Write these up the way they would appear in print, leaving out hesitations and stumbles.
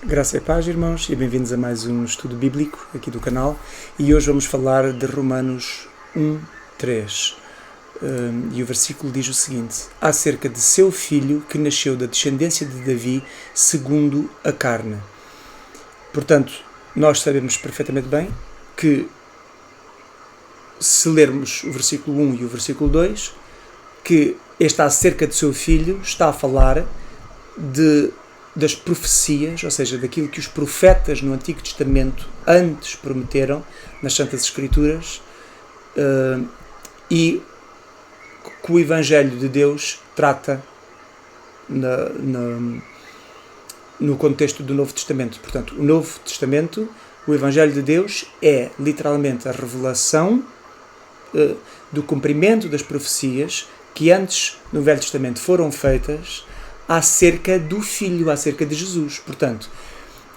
Graça e paz, irmãos, e bem-vindos a mais um estudo bíblico aqui do canal. E hoje vamos falar de Romanos 1:3. E o versículo diz o seguinte: acerca de seu filho que nasceu da descendência de Davi segundo a carne. Portanto, nós sabemos perfeitamente bem que, se lermos o versículo 1 e o versículo 2, que este acerca de seu filho está a falar das profecias, ou seja, daquilo que os profetas no Antigo Testamento antes prometeram nas Santas Escrituras, e que o Evangelho de Deus trata no contexto do Novo Testamento. Portanto, o Novo Testamento, o Evangelho de Deus, é literalmente a revelação do cumprimento das profecias que antes no Velho Testamento foram feitas acerca do Filho, acerca de Jesus. Portanto,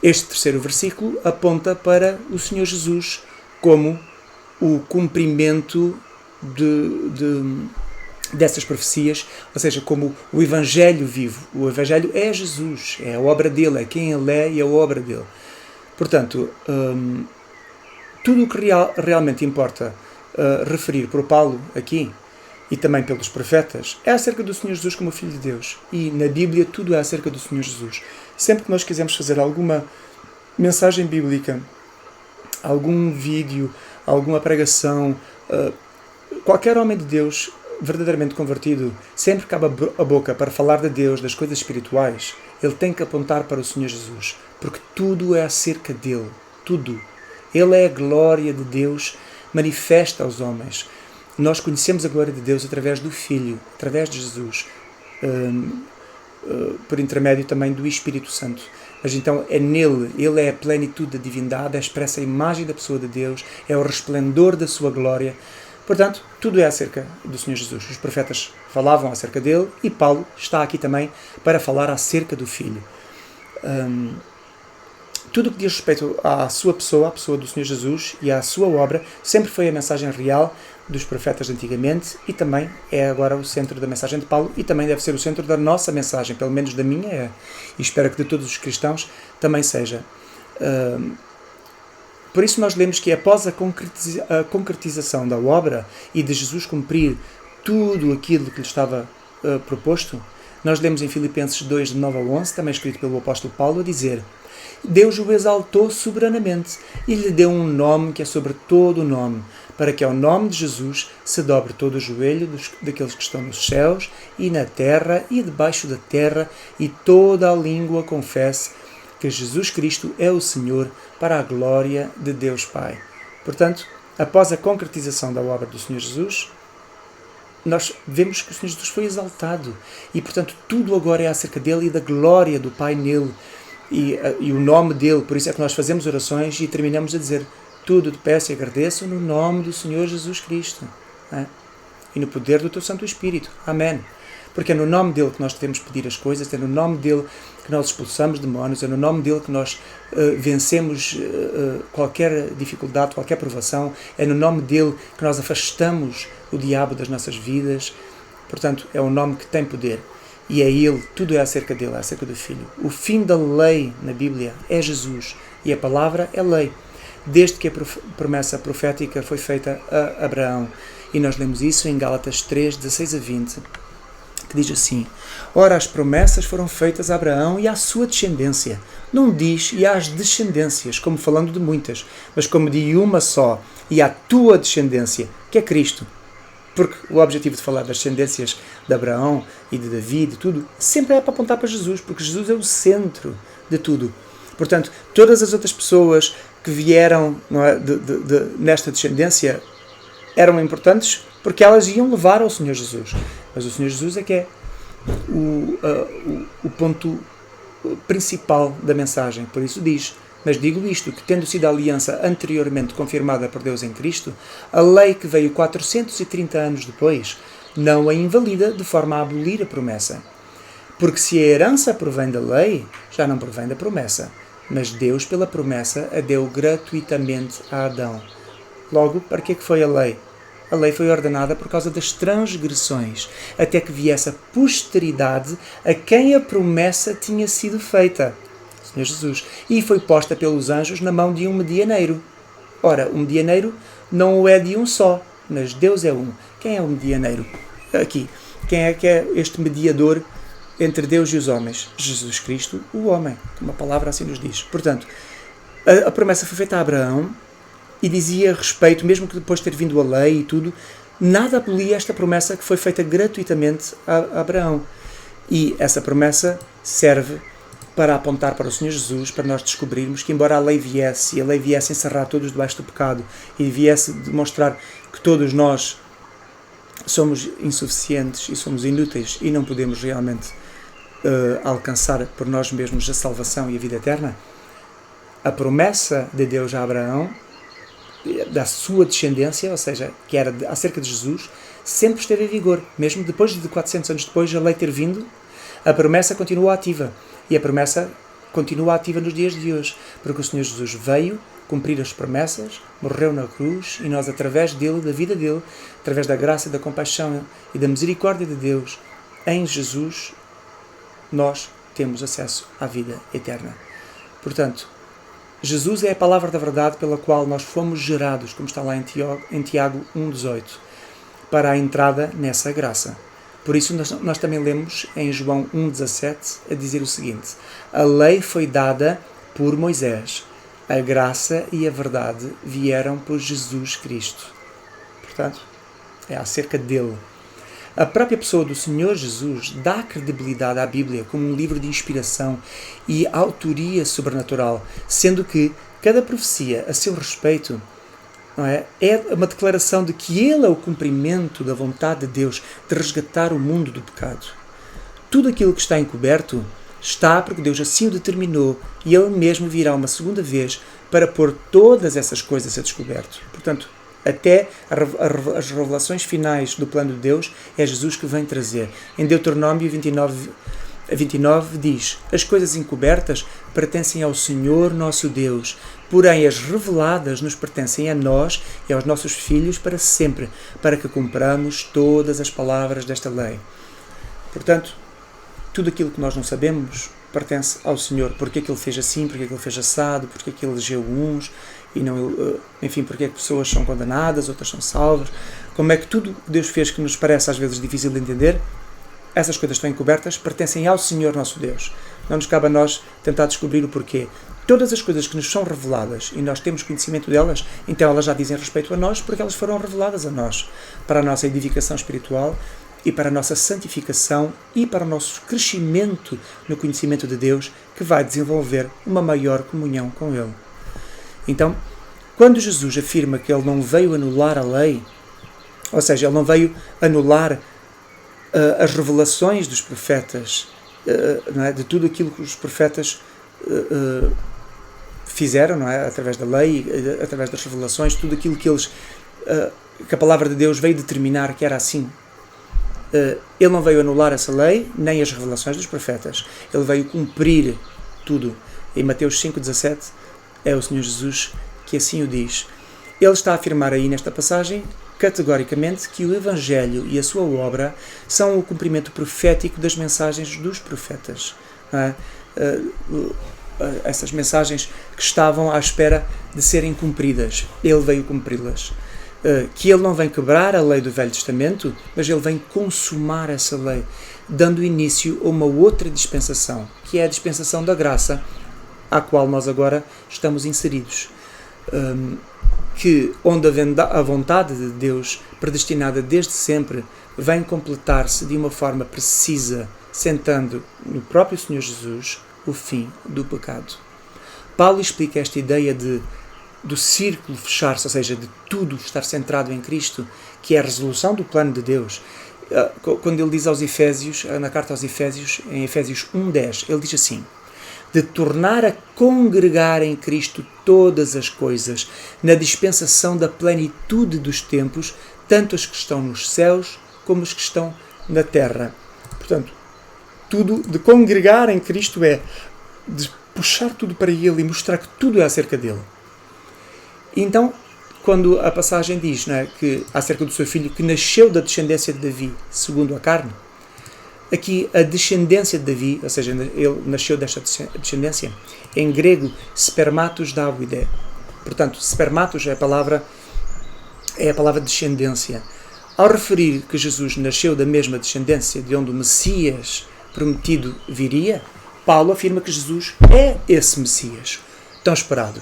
este terceiro versículo aponta para o Senhor Jesus como o cumprimento dessas profecias, ou seja, como o Evangelho vivo. O Evangelho é Jesus, é a obra dele, é quem ele é e a obra dele. Portanto, tudo o que realmente importa referir por Paulo aqui, e também pelos profetas, é acerca do Senhor Jesus como o Filho de Deus. E na Bíblia tudo é acerca do Senhor Jesus. Sempre que nós quisermos fazer alguma mensagem bíblica, algum vídeo, alguma pregação, qualquer homem de Deus verdadeiramente convertido, sempre que abre a boca para falar de Deus, das coisas espirituais, ele tem que apontar para o Senhor Jesus, porque tudo é acerca dele. Tudo. Ele é a glória de Deus manifesta aos homens. Nós conhecemos a glória de Deus através do Filho, através de Jesus, por intermédio também do Espírito Santo. Mas então é nele, ele é a plenitude da divindade, é a expressa imagem da pessoa de Deus, é o resplendor da sua glória. Portanto, tudo é acerca do Senhor Jesus. Os profetas falavam acerca dele e Paulo está aqui também para falar acerca do Filho. Tudo o que diz respeito à sua pessoa, à pessoa do Senhor Jesus e à sua obra, sempre foi a mensagem real dos profetas de antigamente e também é agora o centro da mensagem de Paulo e também deve ser o centro da nossa mensagem, pelo menos da minha é, e espero que de todos os cristãos também seja. Por isso nós lemos que após a concretização da obra e de Jesus cumprir tudo aquilo que lhe estava proposto, nós lemos em Filipenses 2, de 9 a 11, também escrito pelo apóstolo Paulo, a dizer: Deus o exaltou soberanamente e lhe deu um nome que é sobre todo o nome, para que ao nome de Jesus se dobre todo o joelho daqueles que estão nos céus e na terra e debaixo da terra, e toda a língua confesse que Jesus Cristo é o Senhor, para a glória de Deus Pai. Portanto, após a concretização da obra do Senhor Jesus, nós vemos que o Senhor Jesus foi exaltado e, portanto, tudo agora é acerca dele e da glória do Pai nele e o nome dele. Por isso é que nós fazemos orações e terminamos a dizer: tudo te peço e agradeço no nome do Senhor Jesus Cristo, e no poder do teu Santo Espírito. Amém. Porque é no nome dele que nós devemos pedir as coisas, é no nome dele que nós expulsamos demónios, é no nome dele que nós vencemos qualquer dificuldade, qualquer provação, é no nome dele que nós afastamos o diabo das nossas vidas. Portanto, é um nome que tem poder. E é ele, tudo é acerca dele, é acerca do Filho. O fim da lei na Bíblia é Jesus, e a palavra é lei, desde que a promessa profética foi feita a Abraão. E nós lemos isso em Gálatas 3, 16 a 20, que diz assim: ora, as promessas foram feitas a Abraão e à sua descendência. Não diz e às descendências, como falando de muitas, mas como de uma só, e à tua descendência, que é Cristo. Porque o objetivo de falar das descendências de Abraão e de Davi, de tudo, sempre é para apontar para Jesus, porque Jesus é o centro de tudo. Portanto, todas as outras pessoas que vieram, não é, nesta descendência eram importantes porque elas iam levar ao Senhor Jesus. Mas o Senhor Jesus é que é o ponto principal da mensagem. Por isso diz: mas digo isto, que tendo sido a aliança anteriormente confirmada por Deus em Cristo, a lei que veio 430 anos depois não a invalida de forma a abolir a promessa. Porque se a herança provém da lei, já não provém da promessa, mas Deus pela promessa a deu gratuitamente a Adão. Logo, para que foi a lei? A lei foi ordenada por causa das transgressões, até que viesse a posteridade a quem a promessa tinha sido feita. Senhor Jesus, e foi posta pelos anjos na mão de um medianeiro. Ora, o medianeiro não o é de um só, mas Deus é um. Quem é o medianeiro? Aqui. Quem é que é este mediador entre Deus e os homens? Jesus Cristo, o homem, como a palavra assim nos diz. Portanto, a promessa foi feita a Abraão e dizia respeito, mesmo que depois de ter vindo a lei e tudo, nada abolia esta promessa que foi feita gratuitamente a Abraão. E essa promessa serve para apontar para o Senhor Jesus, para nós descobrirmos que, embora a lei viesse, e a lei viesse encerrar todos debaixo do pecado, e viesse demonstrar que todos nós somos insuficientes e somos inúteis e não podemos realmente alcançar por nós mesmos a salvação e a vida eterna, a promessa de Deus a Abraão, da sua descendência, ou seja, que era acerca de Jesus, sempre esteve em vigor. Mesmo depois de 400 anos depois a lei ter vindo, a promessa continua ativa. E a promessa continua ativa nos dias de hoje, porque o Senhor Jesus veio cumprir as promessas, morreu na cruz, e nós, através dele, da vida dele, através da graça, da compaixão e da misericórdia de Deus, em Jesus, nós temos acesso à vida eterna. Portanto, Jesus é a palavra da verdade pela qual nós fomos gerados, como está lá em Tiago 1,18, para a entrada nessa graça. Por isso nós também lemos em João 1,17 a dizer o seguinte: a lei foi dada por Moisés, a graça e a verdade vieram por Jesus Cristo. Portanto, é acerca dele. A própria pessoa do Senhor Jesus dá credibilidade à Bíblia como um livro de inspiração e autoria sobrenatural, sendo que cada profecia a seu respeito, não é uma declaração de que ele é o cumprimento da vontade de Deus de resgatar o mundo do pecado. Tudo aquilo que está encoberto está porque Deus assim o determinou e ele mesmo virá uma segunda vez para pôr todas essas coisas a descoberto. Portanto, até as revelações finais do plano de Deus é Jesus que vem trazer. Em Deuteronômio 29 diz: as coisas encobertas pertencem ao Senhor nosso Deus, porém as reveladas nos pertencem a nós e aos nossos filhos para sempre, para que cumpramos todas as palavras desta lei. Portanto, tudo aquilo que nós não sabemos pertence ao Senhor. Porque é que Ele fez assim, porque é que Ele fez assado, porque é que Ele elegeu uns, e não, enfim, porque é que pessoas são condenadas, outras são salvas. Como é que tudo que Deus fez, que nos parece às vezes difícil de entender, essas coisas estão encobertas, pertencem ao Senhor nosso Deus. Não nos cabe a nós tentar descobrir o porquê. Todas as coisas que nos são reveladas e nós temos conhecimento delas, então elas já dizem respeito a nós, porque elas foram reveladas a nós, para a nossa edificação espiritual e para a nossa santificação e para o nosso crescimento no conhecimento de Deus, que vai desenvolver uma maior comunhão com Ele. Então, quando Jesus afirma que Ele não veio anular a lei, ou seja, Ele não veio anular as revelações dos profetas, não é? De tudo aquilo que os profetas fizeram, não é? Através da lei, através das revelações, tudo aquilo que eles, que a palavra de Deus veio determinar que era assim. Ele não veio anular essa lei, nem as revelações dos profetas. Ele veio cumprir tudo. Em Mateus 5,17 é o Senhor Jesus que assim o diz. Ele está a afirmar aí nesta passagem categoricamente que o Evangelho e a sua obra são o cumprimento profético das mensagens dos profetas. Não é? Essas mensagens que estavam à espera de serem cumpridas. Ele veio cumpri-las. Que ele não vem quebrar a lei do Velho Testamento, mas ele vem consumar essa lei, dando início a uma outra dispensação, que é a dispensação da graça, à qual nós agora estamos inseridos. Que onde a vontade de Deus, predestinada desde sempre, vem completar-se de uma forma precisa, sentando no próprio Senhor Jesus o fim do pecado. Paulo explica esta ideia do círculo fechar-se, ou seja, de tudo estar centrado em Cristo, que é a resolução do plano de Deus. Quando ele diz aos Efésios, na carta aos Efésios, em Efésios 1:10, ele diz assim: de tornar a congregar em Cristo todas as coisas, na dispensação da plenitude dos tempos, tanto as que estão nos céus como as que estão na terra. Portanto, tudo de congregar em Cristo é de puxar tudo para Ele e mostrar que tudo é acerca dele. Então, quando a passagem diz, não é, que acerca do seu filho que nasceu da descendência de Davi, segundo a carne, aqui a descendência de Davi, ou seja, ele nasceu desta descendência, em grego, spermatos Davide. Portanto, spermatos é a palavra descendência. Ao referir que Jesus nasceu da mesma descendência de onde o Messias prometido viria, Paulo afirma que Jesus é esse Messias tão esperado.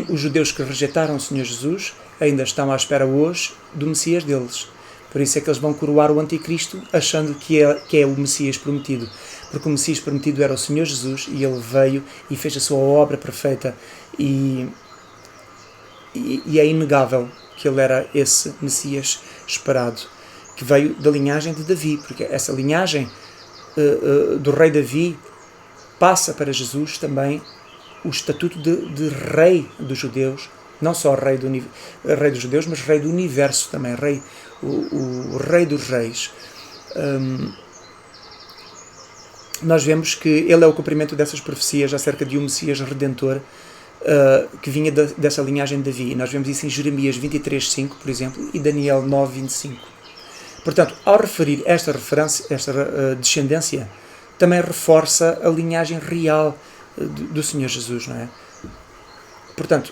Os judeus que rejeitaram o Senhor Jesus ainda estão à espera hoje do Messias deles. Por isso é que eles vão coroar o Anticristo achando que é o Messias prometido. Porque o Messias prometido era o Senhor Jesus e ele veio e fez a sua obra perfeita e é inegável que ele era esse Messias esperado, que veio da linhagem de Davi, porque essa linhagem do rei Davi passa para Jesus também o estatuto de rei dos judeus, não só rei dos judeus, mas rei do universo também, o rei dos reis. Nós vemos que ele é o cumprimento dessas profecias acerca de um Messias Redentor que vinha dessa linhagem de Davi. E nós vemos isso em Jeremias 23:5, por exemplo, e Daniel 9:25. Portanto, ao referir esta descendência, também reforça a linhagem real do Senhor Jesus, não é? Portanto,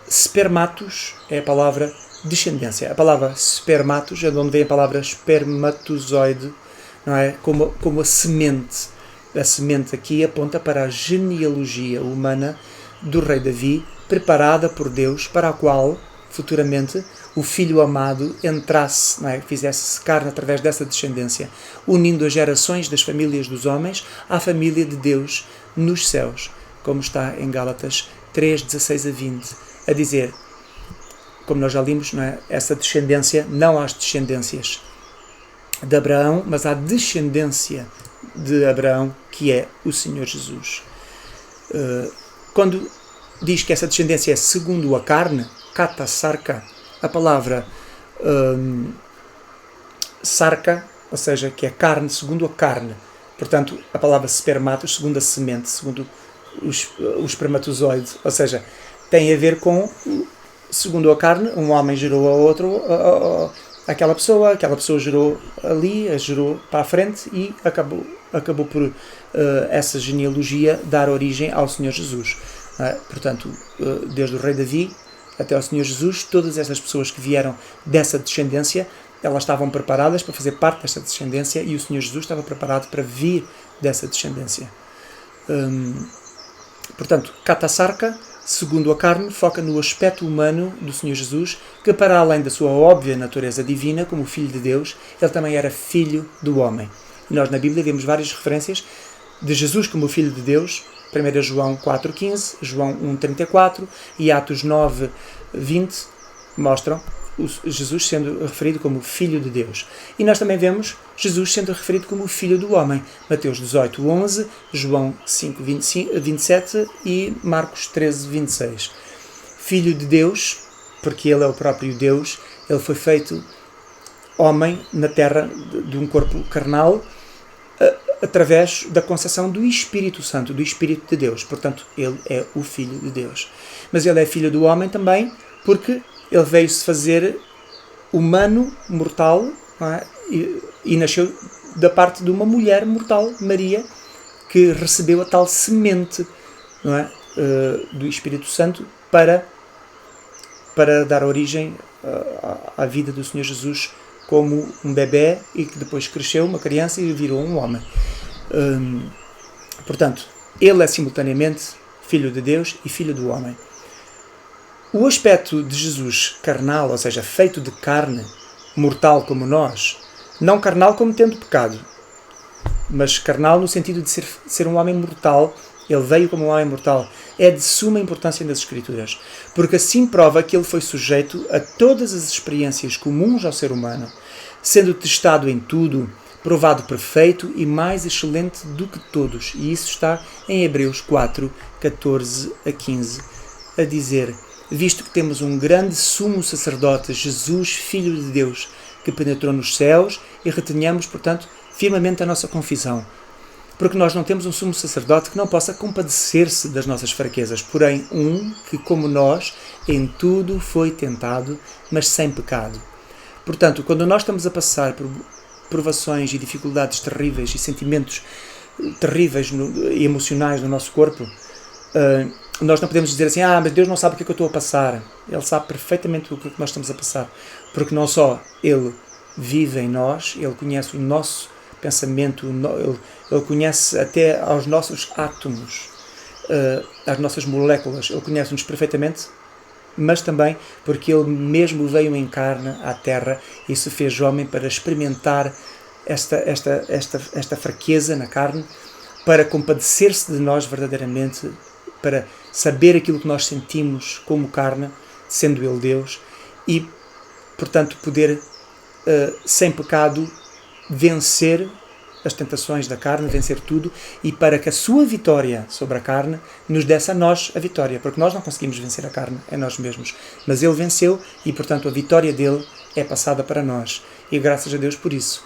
spermatos é a palavra descendência. A palavra spermatos é de onde vem a palavra espermatozoide, não é? Como a semente. A semente aqui aponta para a genealogia humana do rei Davi, preparada por Deus para a qual, futuramente, o Filho amado entrasse, não é? Fizesse-se carne através dessa descendência, unindo as gerações das famílias dos homens à família de Deus nos céus, como está em Gálatas 3:16-20, a dizer, como nós já limos, não é? Essa descendência, não há as descendências de Abraão, mas há descendência de Abraão, que é o Senhor Jesus. Quando diz que essa descendência é segundo a carne, kata sarka, a palavra sarka, ou seja, que é carne, segundo a carne. Portanto, a palavra spermatos, segundo a semente, segundo o espermatozoide, ou seja, tem a ver com, segundo a carne, um homem gerou a outro, aquela pessoa gerou ali, gerou para a frente e acabou por essa genealogia dar origem ao Senhor Jesus. Portanto, desde o rei Davi até ao Senhor Jesus, todas essas pessoas que vieram dessa descendência, elas estavam preparadas para fazer parte dessa descendência e o Senhor Jesus estava preparado para vir dessa descendência. Portanto, kata sarka, segundo a carne, foca no aspecto humano do Senhor Jesus, que para além da sua óbvia natureza divina, como Filho de Deus, ele também era Filho do homem. E nós na Bíblia vemos várias referências de Jesus como Filho de Deus, 1 João 4:15, João 1:34 e Atos 9:20 mostram Jesus sendo referido como Filho de Deus. E nós também vemos Jesus sendo referido como Filho do homem. Mateus 18:11, João 5:27 e Marcos 13:26. Filho de Deus, porque ele é o próprio Deus, ele foi feito homem na terra de um corpo carnal, através da concepção do Espírito Santo, do Espírito de Deus. Portanto, ele é o Filho de Deus. Mas ele é Filho do homem também, porque ele veio-se fazer humano, mortal, não é? E nasceu da parte de uma mulher mortal, Maria, que recebeu a tal semente, não é? Do Espírito Santo para dar origem à vida do Senhor Jesus como um bebé e que depois cresceu, uma criança, e virou um homem. Portanto, ele é simultaneamente Filho de Deus e Filho do homem. O aspecto de Jesus carnal, ou seja, feito de carne, mortal como nós, não carnal como tendo pecado, mas carnal no sentido de ser um homem mortal, ele veio como um homem mortal, é de suma importância nas Escrituras, porque assim prova que ele foi sujeito a todas as experiências comuns ao ser humano, sendo testado em tudo, provado perfeito e mais excelente do que todos. E isso está em Hebreus 4:14-15, a dizer: visto que temos um grande sumo sacerdote, Jesus, Filho de Deus, que penetrou nos céus, e retenhamos, portanto, firmemente a nossa confissão. Porque nós não temos um sumo sacerdote que não possa compadecer-se das nossas fraquezas, porém um que, como nós, em tudo foi tentado, mas sem pecado. Portanto, quando nós estamos a passar provações e dificuldades terríveis e sentimentos terríveis e emocionais no nosso corpo, nós não podemos dizer assim, mas Deus não sabe o que é que eu estou a passar. Ele sabe perfeitamente o que nós estamos a passar, porque não só Ele vive em nós, Ele conhece o nosso pensamento, Ele conhece até aos nossos átomos, às nossas moléculas, Ele conhece-nos perfeitamente, mas também porque Ele mesmo veio em carne à Terra e se fez homem para experimentar esta fraqueza na carne, para compadecer-se de nós verdadeiramente, para saber aquilo que nós sentimos como carne, sendo Ele Deus, e, portanto, poder, sem pecado, vencer as tentações da carne, vencer tudo, e para que a sua vitória sobre a carne nos desse a nós a vitória, porque nós não conseguimos vencer a carne em nós mesmos, mas Ele venceu e, portanto, a vitória dele é passada para nós, e graças a Deus por isso.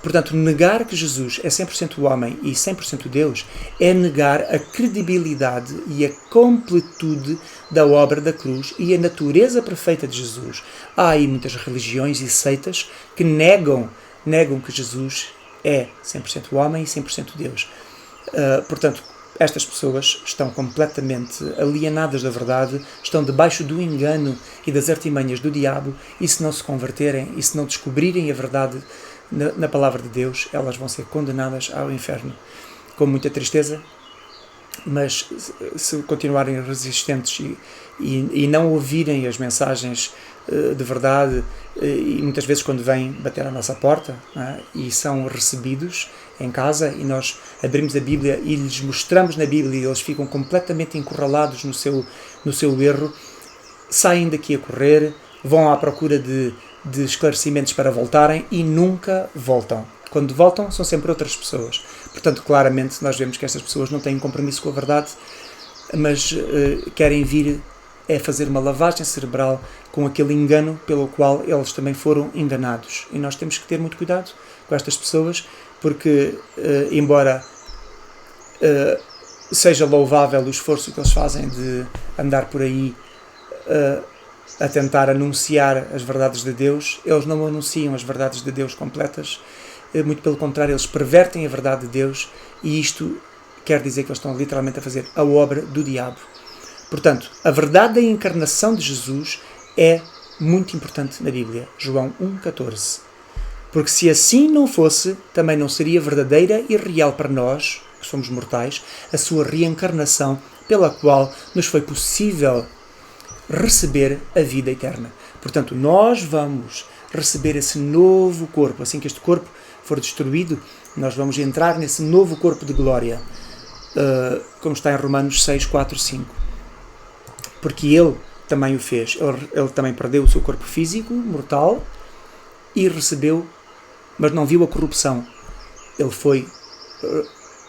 Portanto, negar que Jesus é 100% homem e 100% Deus é negar a credibilidade e a completude da obra da cruz e a natureza perfeita de Jesus. Há aí muitas religiões e seitas que negam que Jesus é 100% homem e 100% Deus. Portanto, estas pessoas estão completamente alienadas da verdade, estão debaixo do engano e das artimanhas do diabo, e se não se converterem e se não descobrirem a verdade na palavra de Deus, elas vão ser condenadas ao inferno. Com muita tristeza, mas se continuarem resistentes e não ouvirem as mensagens de verdade, e muitas vezes quando vêm bater à nossa porta, e são recebidos em casa e nós abrimos a Bíblia e lhes mostramos na Bíblia e eles ficam completamente encurralados no seu erro, saem daqui a correr, vão à procura de esclarecimentos para voltarem e nunca voltam. Quando voltam, são sempre outras pessoas. Portanto, claramente, nós vemos que estas pessoas não têm compromisso com a verdade, mas querem vir a fazer uma lavagem cerebral com aquele engano pelo qual eles também foram enganados. E nós temos que ter muito cuidado com estas pessoas, porque, embora seja louvável o esforço que eles fazem de andar por aí a tentar anunciar as verdades de Deus, eles não anunciam as verdades de Deus completas, muito pelo contrário, eles pervertem a verdade de Deus, e isto quer dizer que eles estão literalmente a fazer a obra do diabo. Portanto, a verdade da encarnação de Jesus é muito importante na Bíblia, João 1,14. Porque se assim não fosse, também não seria verdadeira e real para nós, que somos mortais, a sua reencarnação, pela qual nos foi possível receber a vida eterna. Portanto, nós vamos receber esse novo corpo. Assim que este corpo for destruído, nós vamos entrar nesse novo corpo de glória, como está em Romanos 6, 4, 5. Porque Ele também o fez. Ele também perdeu o seu corpo físico, mortal, e recebeu, mas não viu a corrupção. Ele foi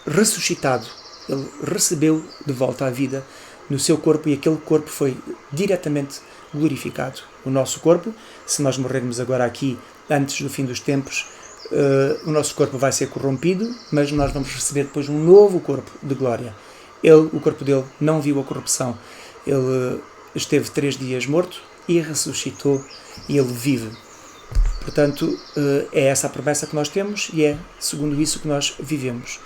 ressuscitado. Ele recebeu de volta a vida no seu corpo, e aquele corpo foi diretamente glorificado. O nosso corpo, se nós morrermos agora aqui, antes do fim dos tempos, o nosso corpo vai ser corrompido, mas nós vamos receber depois um novo corpo de glória. O corpo dele não viu a corrupção. Ele esteve 3 dias morto e ressuscitou, e ele vive. Portanto, é essa a promessa que nós temos e é segundo isso que nós vivemos.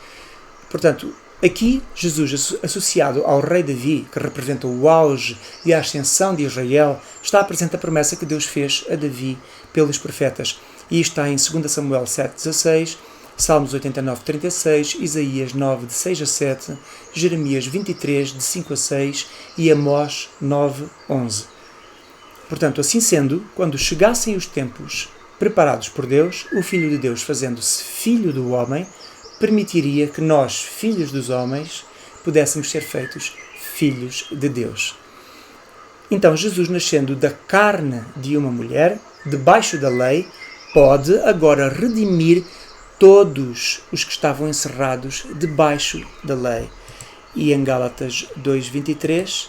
Portanto, aqui Jesus, associado ao rei Davi, que representa o auge e a ascensão de Israel, está a apresentar a promessa que Deus fez a Davi pelos profetas. E está em 2 Samuel 7,16, Salmos 89, 36, Isaías 9, de 6 a 7, Jeremias 23, de 5 a 6 e Amós 9, 11. Portanto, assim sendo, quando chegassem os tempos preparados por Deus, o Filho de Deus, fazendo-se Filho do homem, permitiria que nós, filhos dos homens, pudéssemos ser feitos filhos de Deus. Então, Jesus, nascendo da carne de uma mulher, debaixo da lei, pode agora redimir todos os que estavam encerrados debaixo da lei. E em Gálatas 2:23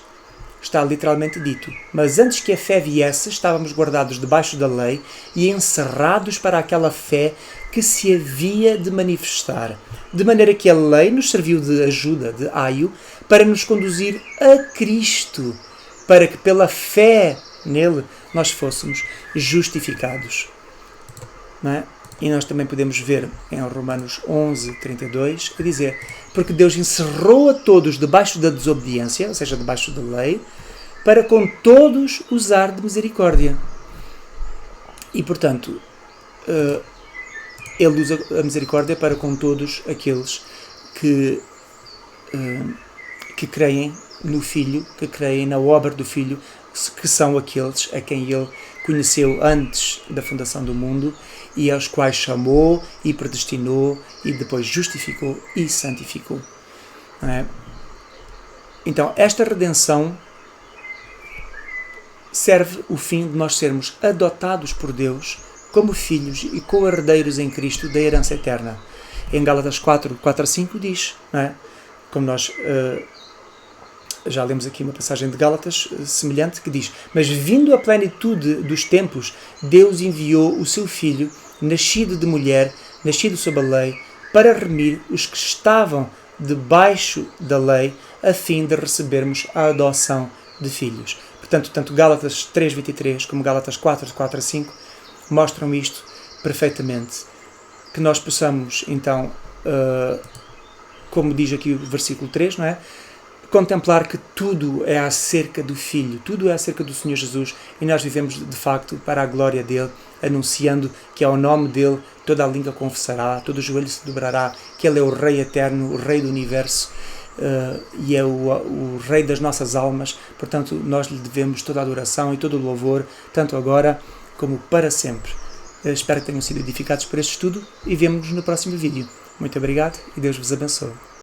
está literalmente dito: mas antes que a fé viesse, estávamos guardados debaixo da lei e encerrados para aquela fé que se havia de manifestar, de maneira que a lei nos serviu de ajuda, de aio, para nos conduzir a Cristo, para que pela fé nele nós fôssemos justificados. Não é? E nós também podemos ver em Romanos 11:32 a dizer: porque Deus encerrou a todos debaixo da desobediência, ou seja, debaixo da lei, para com todos usar de misericórdia. E, portanto, Ele usa a misericórdia para com todos aqueles que creem no Filho, que creem na obra do Filho, que são aqueles a quem Ele conheceu antes da fundação do mundo e aos quais chamou e predestinou e depois justificou e santificou. Não é? Então, esta redenção serve o fim de nós sermos adotados por Deus como filhos e co-herdeiros em Cristo da herança eterna. Em Gálatas 4:4-5 diz, não é? Como nós já lemos aqui uma passagem de Gálatas semelhante, que diz: mas vindo a plenitude dos tempos, Deus enviou o seu Filho, nascido de mulher, nascido sob a lei, para remir os que estavam debaixo da lei, a fim de recebermos a adoção de filhos. Portanto, tanto Gálatas 3:23 como Gálatas 4:4-5 mostram isto perfeitamente. Que nós possamos, então, como diz aqui o versículo 3, não é? Contemplar que tudo é acerca do Filho, tudo é acerca do Senhor Jesus, e nós vivemos, de facto, para a glória dele, anunciando que ao nome dele toda a língua confessará, todo o joelho se dobrará, que ele é o Rei eterno, o Rei do universo, e é o Rei das nossas almas. Portanto, nós lhe devemos toda a adoração e todo o louvor, tanto agora como para sempre. Espero que tenham sido edificados por este estudo e vemo-nos no próximo vídeo. Muito obrigado e Deus vos abençoe.